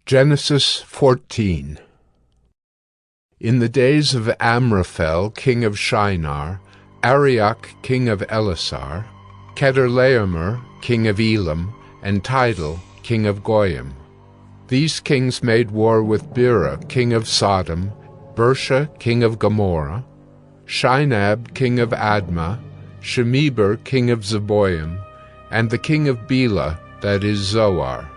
Genesis 14. In the days of Amraphel, king of Shinar, Arioch, king of Elasar, Chedorlaomer, king of Elam, and Tidal, king of Goyim. These kings made war with Bera, king of Sodom, Bersha, king of Gomorrah, Shinab, king of Admah, Shemeber, king of Zeboim, and the king of Bela, that is Zoar.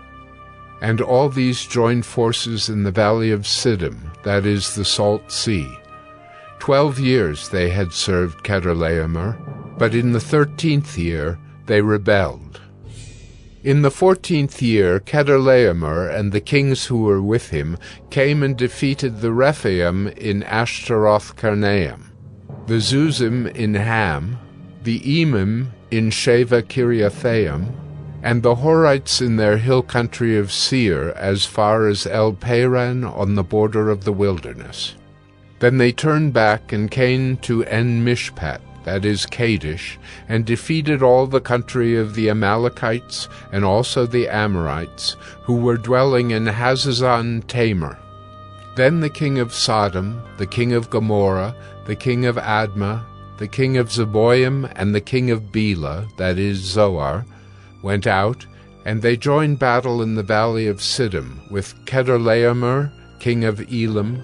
And all these joined forces in the valley of Siddim, that is the Salt Sea. 12 years they had served Chedorlaomer, but in the 13th year they rebelled. In the 14th year Chedorlaomer and the kings who were with him came and defeated the Rephaim in Ashtaroth-Karnaim, the Zuzim in Ham, the Emim in Sheva Kiriathaim, and the Horites in their hill country of Seir as far as El-Paran on the border of the wilderness. Then they turned back and came to En-Mishpat, that is Kadesh, and defeated all the country of the Amalekites and also the Amorites, who were dwelling in Hazazon Tamar. Then the king of Sodom, the king of Gomorrah, the king of Admah, the king of Zeboim, and the king of Bela, that is Zoar, went out, and they joined battle in the valley of Siddim with Chedorlaomer, king of Elam,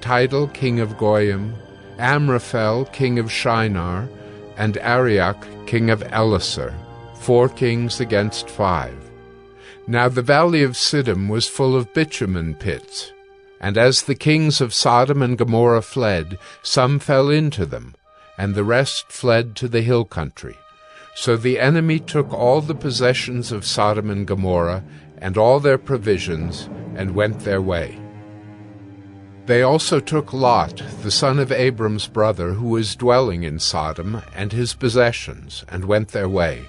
Tidal, king of Goyim, Amraphel, king of Shinar, and Arioch, king of Elasar, 4 kings against 5. Now the valley of Siddim was full of bitumen pits, and as the kings of Sodom and Gomorrah fled, some fell into them, and the rest fled to the hill country. So the enemy took all the possessions of Sodom and Gomorrah, and all their provisions, and went their way. They also took Lot, the son of Abram's brother, who was dwelling in Sodom, and his possessions, and went their way.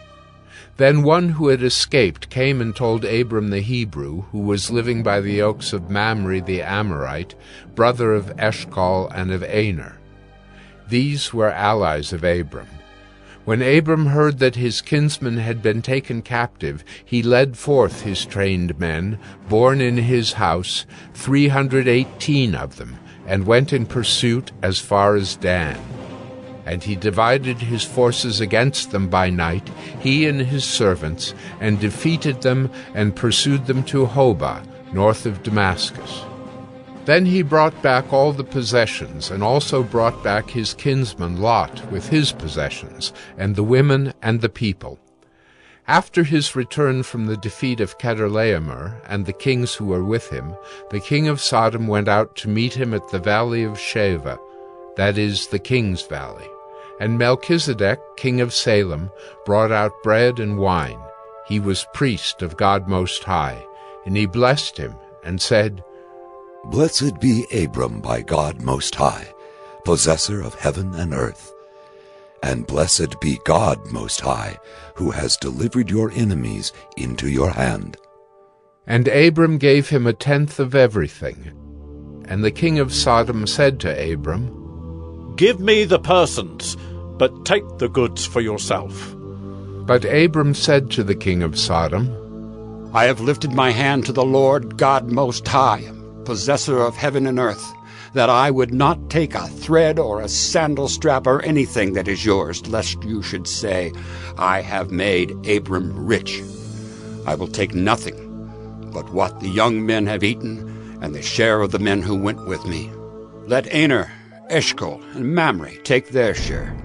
Then one who had escaped came and told Abram the Hebrew, who was living by the oaks of Mamre the Amorite, brother of Eshcol and of Aner. These were allies of Abram. When Abram heard that his kinsman had been taken captive, he led forth his trained men, born in his house, 318 of them, and went in pursuit as far as Dan. And he divided his forces against them by night, he and his servants, and defeated them and pursued them to Hobah, north of Damascus. Then he brought back all the possessions, and also brought back his kinsman Lot with his possessions, and the women and the people. After his return from the defeat of Chedorlaomer and the kings who were with him, the king of Sodom went out to meet him at the valley of Sheva, that is, the king's valley. And Melchizedek, king of Salem, brought out bread and wine. He was priest of God Most High, and he blessed him, and said, Blessed be Abram by God Most High, possessor of heaven and earth. And blessed be God Most High, who has delivered your enemies into your hand. And Abram gave him 1/10 of everything. And the king of Sodom said to Abram, Give me the persons, but take the goods for yourself. But Abram said to the king of Sodom, I have lifted my hand to the Lord God Most High, possessor of heaven and earth, that I would not take a thread or a sandal strap or anything that is yours, lest you should say, I have made Abram rich. I will take nothing but what the young men have eaten, and the share of the men who went with me. Let Aner, Eshcol, and Mamre take their share.